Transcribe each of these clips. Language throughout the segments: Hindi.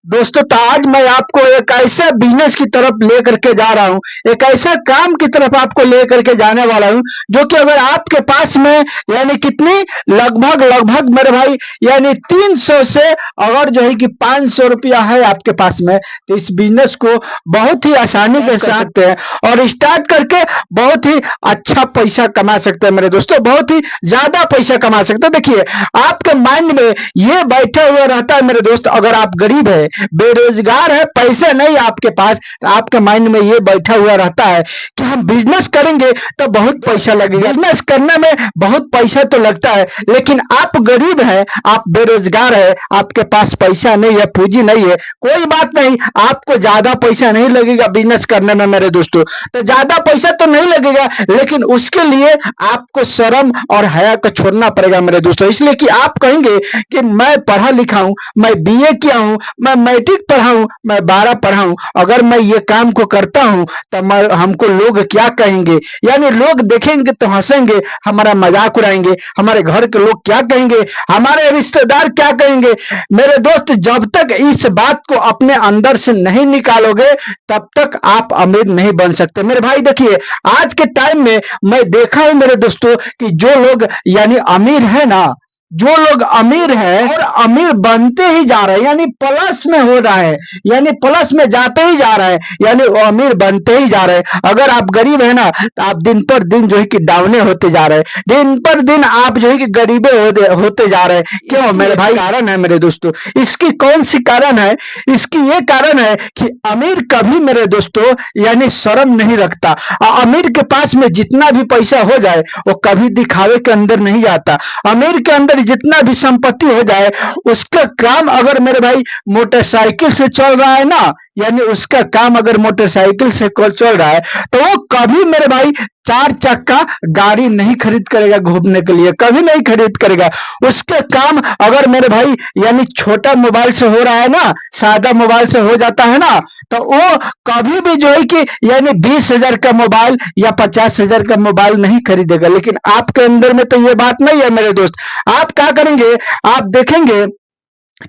दोस्तों तो आज मैं आपको एक ऐसा बिजनेस की तरफ लेकर के जा रहा हूँ, एक ऐसा काम की तरफ आपको लेकर के जाने वाला हूँ, जो कि अगर आपके पास में यानी कितनी लगभग लगभग मेरे भाई यानी 300 से अगर जो है कि 500 रुपया है आपके पास में, तो इस बिजनेस को बहुत ही आसानी के साथ सकते हैं और स्टार्ट करके बहुत ही अच्छा पैसा कमा सकते हैं मेरे दोस्तों, बहुत ही ज्यादा पैसा कमा सकते हैं। देखिए, आपके माइंड में ये बैठे हुए रहता है मेरे दोस्त, अगर आप गरीब है, बेरोजगार है, पैसे नहीं आपके पास, तो आपके माइंड में ये बैठा हुआ रहता है कि हम बिजनेस करेंगे तो बहुत पैसा लगेगा, बिजनेस करने में बहुत पैसा तो लगता है, लेकिन आप गरीब है, आप बेरोजगार है, आपके पास पैसा नहीं है, पूंजी नहीं है, कोई बात नहीं, आपको ज्यादा पैसा नहीं लगेगा बिजनेस करने में मेरे दोस्तों। तो ज्यादा पैसा तो नहीं लगेगा, लेकिन उसके लिए आपको शर्म और हया को छोड़ना पड़ेगा मेरे दोस्तों। इसलिए कि आप कहेंगे कि मैं पढ़ा लिखा हूं, मैं बीए किया हूं, मैं मैट्रिक पढ़ा हूं, मैं 12 पढ़ा हूं, अगर मैं ये काम को करता हूं तो हमको लोग क्या कहेंगे, यानी लोग देखेंगे तो हंसेंगे, हमारा मजाक उड़ाएंगे, हमारे घर के लोग क्या कहेंगे, हमारे रिश्तेदार क्या कहेंगे। मेरे दोस्त, जब तक इस बात को अपने अंदर से नहीं निकालोगे तब तक आप अमीर नहीं बन सकते मेरे भाई। देखिए, आज के टाइम में मैं देखा हूं मेरे दोस्तों कि जो लोग यानी अमीर है ना, जो लोग अमीर है और अमीर बनते ही जा रहे हैं, यानी प्लस में हो रहा है, यानी प्लस में जाते ही जा रहा है, यानी वो अमीर बनते ही जा रहे हैं। अगर आप गरीब है ना, तो आप दिन पर दिन जो है कि डाउने होते जा रहे हैं, दिन पर दिन आप जो है कि गरीबे होते जा रहे हैं। क्यों मेरे भाई? कारण है मेरे दोस्तों, इसकी कौन सी कारण है? इसकी ये कारण है कि अमीर कभी मेरे दोस्तों यानी शर्म नहीं रखता। अमीर के पास में जितना भी पैसा हो जाए वो कभी दिखावे के अंदर नहीं जाता। अमीर के अंदर जितना भी संपत्ति हो जाए, उसका काम अगर मेरे भाई मोटरसाइकिल से चल रहा है ना, यानी उसका काम अगर मोटरसाइकिल से चल रहा है, तो वो कभी मेरे भाई 4 चक्का गाड़ी नहीं खरीद करेगा घूमने के लिए, कभी नहीं खरीद करेगा। उसके काम अगर मेरे भाई यानी छोटा मोबाइल से हो रहा है ना, सादा मोबाइल से हो जाता है ना, तो वो कभी भी जो है कि यानी 20,000 का मोबाइल या 50,000 का मोबाइल नहीं खरीदेगा। लेकिन आपके अंदर में तो ये बात नहीं है मेरे दोस्त। आप क्या करेंगे, आप देखेंगे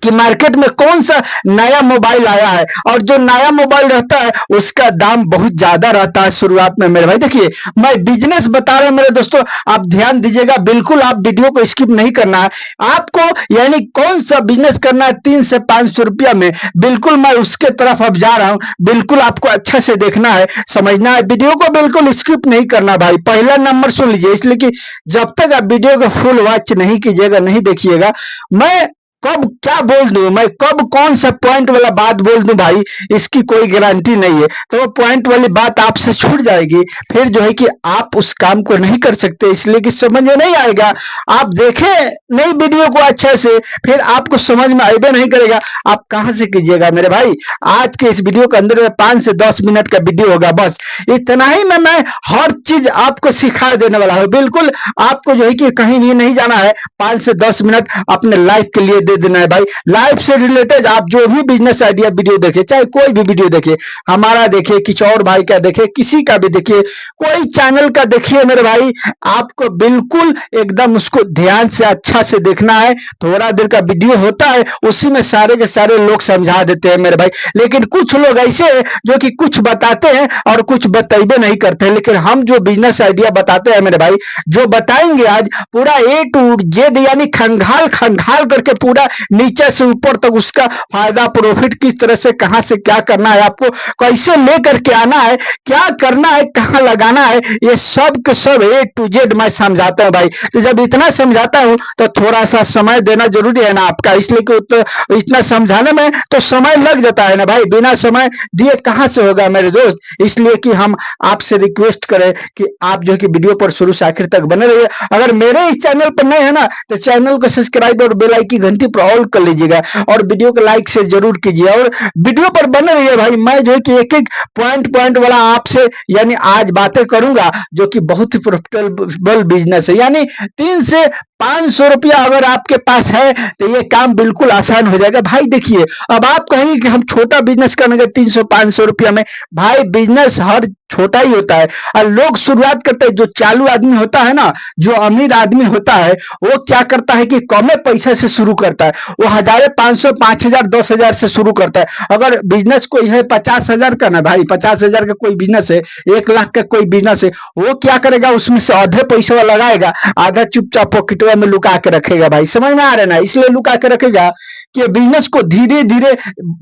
कि मार्केट में कौन सा नया मोबाइल आया है, और जो नया मोबाइल रहता है उसका दाम बहुत ज्यादा रहता है शुरुआत में मेरे भाई। देखिए, मैं बिजनेस बता रहा हूं मेरे दोस्तों, आप ध्यान दीजिएगा, बिल्कुल आप वीडियो को स्किप नहीं करना है। आपको यानी कौन सा बिजनेस करना है 3 से 500 रुपया में, बिल्कुल मैं उसके तरफ अब जा रहा हूं। बिल्कुल आपको अच्छा से देखना है, समझना है, वीडियो को बिल्कुल स्किप नहीं करना भाई। पहला नंबर सुन लीजिए, इसलिए कि जब तक आप वीडियो को फुल वॉच नहीं कीजिएगा, नहीं देखिएगा, मैं कब क्या बोल दूं, मैं कब कौन सा पॉइंट वाला बात बोल दूं भाई, इसकी कोई गारंटी नहीं है। तो वो पॉइंट वाली बात आपसे छूट जाएगी, फिर जो है कि आप उस काम को नहीं कर सकते, इसलिए कि समझ में नहीं आएगा। आप देखे नहीं वीडियो को अच्छे से, फिर आपको समझ में आएगा नहीं करेगा, आप कहां से कीजिएगा मेरे भाई। आज के इस वीडियो के अंदर 5 से 10 मिनट का वीडियो होगा, बस इतना ही में मैं हर चीज आपको सिखा देने वाला हूं। बिल्कुल आपको जो है कि कहीं भी नहीं जाना है, 5 से 10 मिनट अपने लाइफ के लिए दे देना है भाई। लाइफ से रिलेटेड आप जो भी बिजनेस आइडिया वीडियो देखे, चाहे कोई भी वीडियो देखे, हमारा देखिए, किसी और भाई का देखे, किसी का भी देखिए, कोई चैनल का देखिए मेरे भाई, आपको बिल्कुल एकदम उसको ध्यान से अच्छा से देखना है। थोड़ा देर का वीडियो होता है, उसी में सारे के सारे लोग समझा देते हैं मेरे भाई, लेकिन कुछ लोग ऐसे हैं जो कि कुछ बताते हैं और कुछ बतेबे नहीं करते हैं। लेकिन हम जो बिजनेस आइडिया बताते हैं मेरे भाई, जो बताएंगे आज पूरा ए टू जेड, यानी खंगाल खंगाल करके पूरा नीचे से ऊपर तक उसका फायदा प्रॉफिट किस तरह से, कहां से क्या करना है, आपको कैसे लेकर के आना है, क्या करना है, कहां लगाना है, ये सब के सब ए टू जेड मैं समझाता हूं भाई। तो जब इतना समझाता हूं तो थोड़ा सा समय देना जरूरी है ना आपका, इसलिए कि तो इतना समझाने में तो समय लग जाता है ना भाई, बिना समय दिए कहां से होगा मेरे दोस्त। इसलिए कि हम आपसे रिक्वेस्ट करें कि आप जो कि वीडियो पर शुरू से आखिर तक बने रहिए। अगर मेरे इस चैनल पर नए है ना, तो चैनल को सब्सक्राइब और बेल आइकन की घंटी पर ऑल कर लीजिएगा, और वीडियो को लाइक से जरूर कीजिए, और वीडियो पर बने रहिए भाई। मैं जो है कि एक एक पॉइंट वाला आपसे यानी आज बातें करूंगा, जो कि बहुत ही प्रॉफिटेबल बिजनेस है, यानी 3 से ₹500 अगर आपके पास है तो ये काम बिल्कुल आसान हो जाएगा भाई। देखिए, अब आप कहेंगे कि हम छोटा बिजनेस करेंगे 300-500 रुपया में। भाई बिजनेस हर छोटा ही होता है और लोग शुरुआत करते हैं। जो चालू आदमी होता है ना, जो अमीर आदमी होता है, वो क्या करता है कि कमे पैसे से शुरू करता है। वो 1000, 500, 5000, 10,000 से शुरू करता है। अगर बिजनेस कोई है 50,000 का ना भाई, 50,000 का कोई बिजनेस है, 1 लाख का कोई बिजनेस है, वो क्या करेगा, उसमें से आधे पैसे लगाएगा, आधा चुपचाप पॉकेटवा में लुका के रखेगा। भाई समझ में आ रहा है ना, इसलिए लुका के रखेगा कि बिजनेस को धीरे धीरे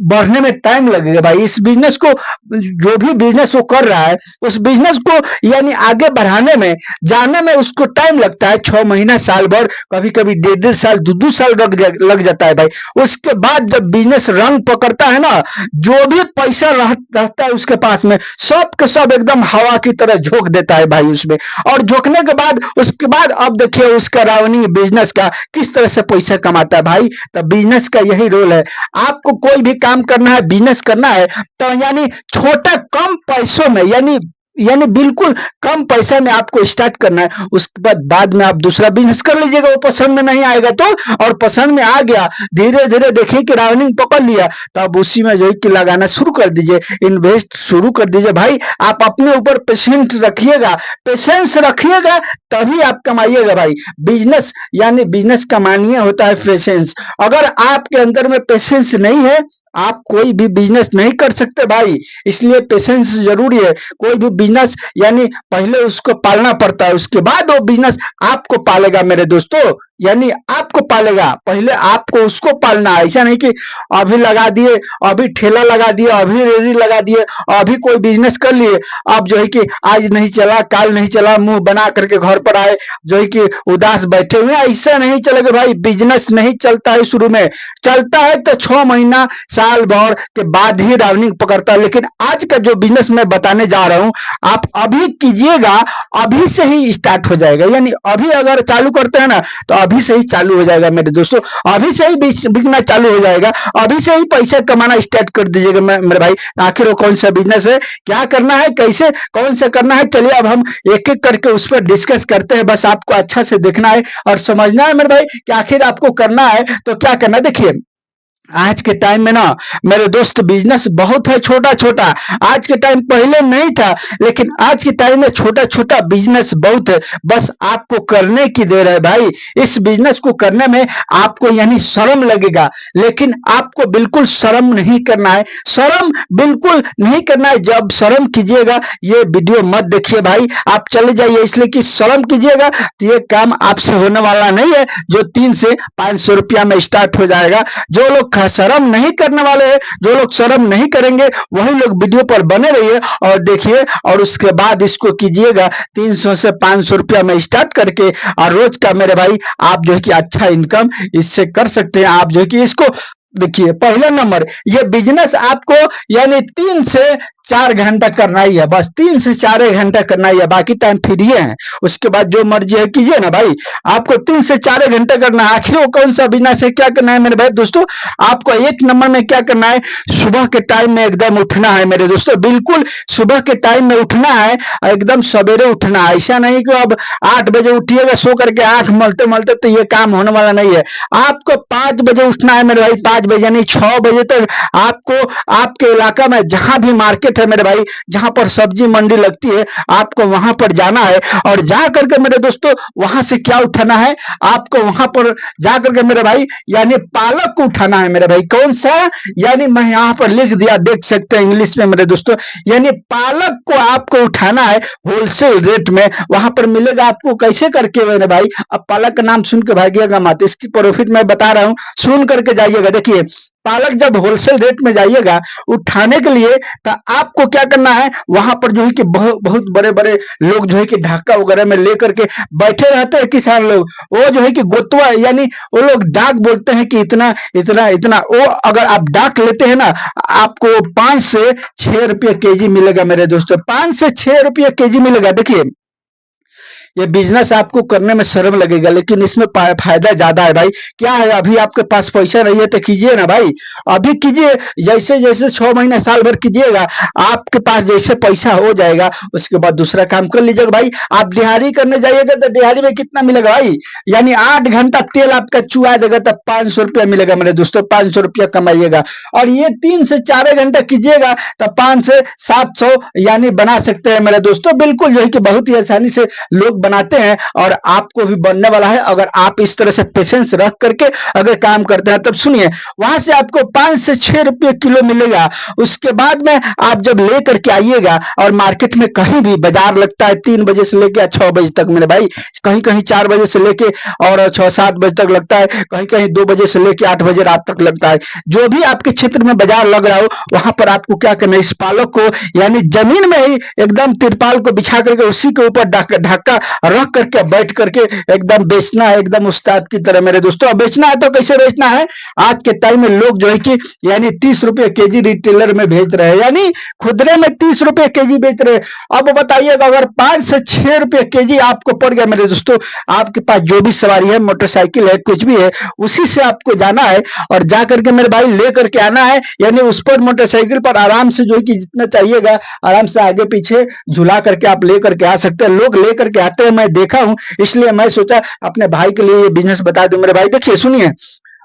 बढ़ने में टाइम लगेगा। भाई इस बिजनेस को, जो भी बिजनेस वो कर रहा है, उस बिजनेस को यानी आगे बढ़ाने में, जाने में उसको टाइम लगता है। 6 महीना, साल भर, कभी कभी 1.5 साल, 2 साल लग जाता है भाई। उसके बाद जब बिजनेस रंग पकड़ता है ना, जो भी पैसा रहता है उसके पास में, सब के सब एकदम हवा की तरह झोंक देता है भाई उसमें। और झोंकने के बाद, उसके बाद अब देखिए उसका रावणी बिजनेस का किस तरह से पैसा कमाता है भाई। तो बिजनेस का यही रोल है। आपको कोई भी काम करना है, बिजनेस करना है, तो यानी छोटा कम पैसों में, यानी यानी बिल्कुल कम पैसे में आपको स्टार्ट करना है। उसके बाद में आप दूसरा बिजनेस कर लीजिएगा। वो पसंद में नहीं आएगा तो, और पसंद में आ गया, धीरे धीरे देखिए कि रावनिंग पकड़ लिया, तो आप उसी में जो है कि लगाना शुरू कर दीजिए, इन्वेस्ट शुरू कर दीजिए। भाई आप अपने ऊपर पेशेंट रखिएगा, पेशेंस रखिएगा, तभी आप कमाइएगा भाई। बिजनेस यानी बिजनेस कमानी होता है पेशेंस। अगर आपके अंदर में पेशेंस नहीं है, आप कोई भी बिजनेस नहीं कर सकते भाई। इसलिए पेशेंस जरूरी है। कोई भी बिजनेस यानी पहले उसको पालना पड़ता है, उसके बाद वो बिजनेस आपको पालेगा मेरे दोस्तों। यानी आपको पालेगा, पहले आपको उसको पालना है। ऐसा नहीं कि अभी लगा दिए, अभी ठेला लगा दिए, अभी रेहड़ी लगा दिए, अभी कोई बिजनेस कर लिए, अब जो है कि आज नहीं चला, काल नहीं चला, मुंह बना करके घर पर आए, जो है कि उदास बैठे हुए। ऐसा नहीं चलेगा भाई। बिजनेस नहीं चलता है शुरू में, चलता है तो 6 महीना, साल भर के बाद ही रावनिंग पकड़ता है। लेकिन आज का जो बिजनेस मैं बताने जा रहा हूं, आप अभी कीजिएगा, अभी से ही स्टार्ट हो जाएगा। यानी अभी अगर चालू करते हैं ना, तो अभी से ही चालू हो जाएगा मेरे दोस्तों। अभी से ही बिकना चालू हो जाएगा, अभी से ही पैसा कमाना स्टार्ट कर दीजिएगा मेरे भाई। आखिर वो कौन सा बिजनेस है, क्या करना है, कैसे कौन सा करना है, चलिए अब हम एक एक करके उस पर डिस्कस करते हैं। बस आपको अच्छा से देखना है और समझना है मेरे भाई कि आखिर आपको करना है तो क्या करना है। देखिए, आज के टाइम में ना मेरे दोस्त, बिजनेस बहुत है छोटा छोटा। आज के टाइम, पहले नहीं था, लेकिन आज के टाइम में छोटा छोटा बिजनेस बहुत है। बस आपको करने की देर है भाई। इस बिजनेस को करने में आपको यानी शर्म लगेगा, लेकिन आपको बिल्कुल शर्म नहीं करना है। शर्म बिल्कुल नहीं करना है। जब शर्म कीजिएगा, ये वीडियो मत देखिए भाई, आप चले जाइए। इसलिए कि शर्म कीजिएगा तो ये काम आपसे होने वाला नहीं है, जो 300 से 500 रुपया में स्टार्ट हो जाएगा। जो लोग शर्म नहीं करने वाले हैं, जो लोग शर्म नहीं करेंगे, वही लोग वीडियो पर बने रहिए और देखिए, और उसके बाद इसको कीजिएगा 300 से 500 रुपया में स्टार्ट करके। और रोज का मेरे भाई आप जो है कि अच्छा इनकम इससे कर सकते हैं। आप जो है कि इसको देखिए, पहला नंबर, ये बिजनेस आपको यानी 3 से 4 घंटा करना ही है। बस 3 से 4 घंटा करना ही है, बाकी टाइम फ्री है। उसके बाद जो मर्जी है कीजिए ना भाई। आपको 3 से 4 घंटा करना है। आखिर वो कौन सा बिजनेस है, क्या करना है मेरे भाई दोस्तों, आपको 1 नंबर में क्या करना है, सुबह के टाइम में एकदम उठना है मेरे दोस्तों। बिल्कुल सुबह के टाइम में उठना है, एकदम सवेरे उठना है। ऐसा नहीं कि अब 8 बजे उठिएगा सो करके आंख मलते मलते, तो ये काम होने वाला नहीं है। आपको 5 बजे उठना है मेरे भाई। 5 बजे यानी 6 बजे तक आपको आपके इलाका में जहां भी मार्केट है मेरे भाई, जहां पर सब्जी मंडी लगती है, आपको वहां पर जाना है। और जा करके मेरे दोस्तों वहां से क्या उठाना है, आपको वहां पर जा करके मेरे भाई यानी पालक को उठाना है मेरे भाई। कौन सा, यानी मैं यहाँ पर लिख दिया, देख सकते हैं इंग्लिश में मेरे दोस्तों। यानी पालक को आपको उठाना है होलसेल रेट में, वहां पर मिलेगा आपको। कैसे करके मेरे भाई, अब पालक का नाम सुन के भागिएगा मत, इसकी प्रॉफिट मैं बता रहा हूँ, सुन करके जाइएगा। देखिए, पालक जब होलसेल रेट में जाइएगा उठाने के लिए, तो आपको क्या करना है, वहां पर जो है कि बहुत बड़े बड़े लोग जो है कि ढाका वगैरह में लेकर के बैठे रहते हैं किसान लोग। वो जो है कि गोतवा, यानी वो लोग डाक बोलते हैं कि इतना इतना इतना, वो अगर आप डाक लेते हैं ना, आपको 5 से 6 रुपये केजी मिलेगा मेरे दोस्तों। 5 से 6 रुपये केजी मिलेगा। देखिए, ये बिजनेस आपको करने में शर्म लगेगा, लेकिन इसमें फायदा ज्यादा है भाई। क्या है, अभी आपके पास पैसा नहीं है तो कीजिए ना भाई, अभी कीजिए। जैसे जैसे 6 महीना साल भर कीजिएगा, आपके पास जैसे पैसा हो जाएगा उसके बाद दूसरा काम कर लीजिएगा भाई। आप दिहाड़ी करने जाइएगा तो दिहाड़ी में कितना मिलेगा भाई, यानी 8 घंटा तेल आपका चुहा देगा तब 500 रुपया मिलेगा मेरे दोस्तों, 500 रुपया कमाइएगा। और ये 3 से 4 घंटा कीजिएगा तो 5 से 700 यानी बना सकते हैं मेरे दोस्तों। बिल्कुल जो है कि बहुत ही आसानी से लोग बनाते हैं और आपको भी बनने वाला है, अगर आप इस तरह से पेशेंस रख करके अगर काम करते हैं। तब सुनिए, वहां से आपको 5 से 6 रुपये किलो मिलेगा। उसके बाद में आप जब लेकर के आइएगा, और मार्केट में कहीं भी बाजार लगता है 3 बजे से लेकर 6 बजे तक मेरे भाई, कहीं कहीं 4 बजे से लेके और 6-7 बजे तक लगता है, कहीं कहीं 2 बजे से लेके 8 बजे रात तक लगता है। जो भी आपके क्षेत्र में बाजार लग रहा हो वहां पर आपको क्या करना है, इस पालक को यानी जमीन में ही एकदम तिरपाल को बिछा करके उसी के ऊपर ढक्का रख करके बैठ करके एकदम बेचना है, एकदम उस्ताद की तरह मेरे दोस्तों। अब बेचना है तो कैसे बेचना है, आज के टाइम में लोग जो है कि यानी 30 रुपये केजी रिटेलर में भेज रहे हैं, यानी खुदरे में 30 रुपये केजी बेच रहे हैं। अब बताइएगा, अगर 5 से 6 रुपये केजी आपको पड़ गया मेरे दोस्तों, आपके पास जो भी सवारी है, मोटरसाइकिल है, कुछ भी है, उसी से आपको जाना है और जा करके मेरे भाई ले करके आना है। यानी उस पर मोटरसाइकिल पर आराम से जो है कि जितना चाहिएगा आराम से आगे पीछे झुला करके आप ले करके आ सकते हैं। लोग ले करके आते हैं, मैं देखा हूं, इसलिए मैं सोचा अपने भाई के लिए ये बिजनेस बता दूं। मेरे भाई देखिए सुनिए,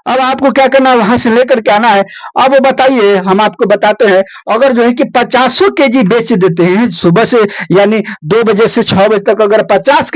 अब आपको क्या करना है, वहां से लेकर के आना है। अब बताइए, हम आपको बताते हैं, अगर जो है कि 50 केजी बेच देते हैं सुबह से, यानी 2 बजे से 6 बजे तक, अगर 50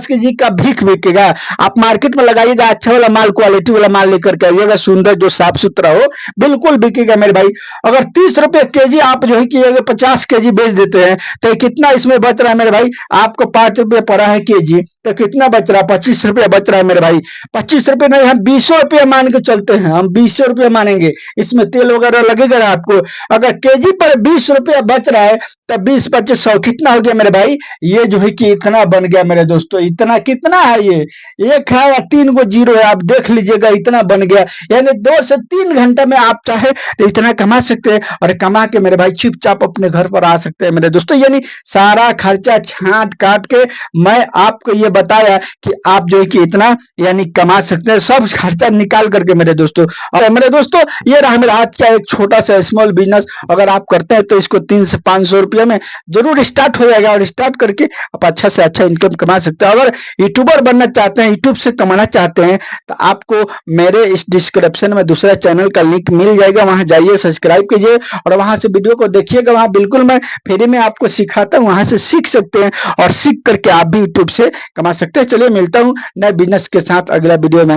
केजी का भीख बिकेगा, आप मार्केट में लगाइएगा, अच्छा वाला माल, क्वालिटी वाला माल लेकर के आइएगा, सुंदर जो साफ सुथरा हो, बिल्कुल बिकेगा मेरे भाई। अगर 30 रुपये केजी आप जो है कि अगर 50 केजी बेच देते हैं तो कितना इसमें बच रहा है मेरे भाई, आपको 5 रुपये पड़ा है केजी, तो कितना बच रहा है, 25 रुपये बच रहा है मेरे भाई। 25 रुपये नहीं, हम 20 रुपये मान के चलते हैं, हम 20 रुपये मानेंगे, इसमें तेल वगैरह लगेगा ना आपको। अगर केजी पर 20 रुपया बच रहा है तो 20-25-100 कितना हो गया मेरे भाई, ये जो है कि इतना बन गया मेरे दोस्तों। इतना कितना है, ये एक है या 3 गो 0 है, आप देख लीजिएगा, इतना बन गया। यानी 2 से 3 घंटा में आप चाहे तो इतना कमा सकते हैं, और कमा के मेरे भाई चुपचाप अपने घर पर आ सकते हैं मेरे दोस्तों। यानी सारा खर्चा छांट काट के मैं आपको ये बताया कि आप जो है कि इतना यानी कमा सकते हैं, सब खर्चा निकाल करके मेरे दोस्तों। और मेरे दोस्तों, ये रहा मेरा आज का एक छोटा सा स्मॉल बिजनेस। अगर आप करते हैं तो इसको 300 से 500 रुपये में जरूर स्टार्ट हो जाएगा, और स्टार्ट करके आप अच्छा से अच्छा इनकम कमा सकते हैं। अगर यूट्यूबर बनना चाहते हैं, यूट्यूब से कमाना चाहते हैं, तो आपको मेरे इस डिस्क्रिप्शन में दूसरा चैनल का लिंक मिल जाएगा, वहां जाइए, सब्सक्राइब कीजिए और वहां से वीडियो को देखिएगा। वहां बिल्कुल मैं फ्री में आपको सिखाता हूं, वहां से सीख सकते हैं, और सीख करके आप भी यूट्यूब से कमा सकते हैं। चलिए मिलता हूं नए बिजनेस के साथ अगला वीडियो में।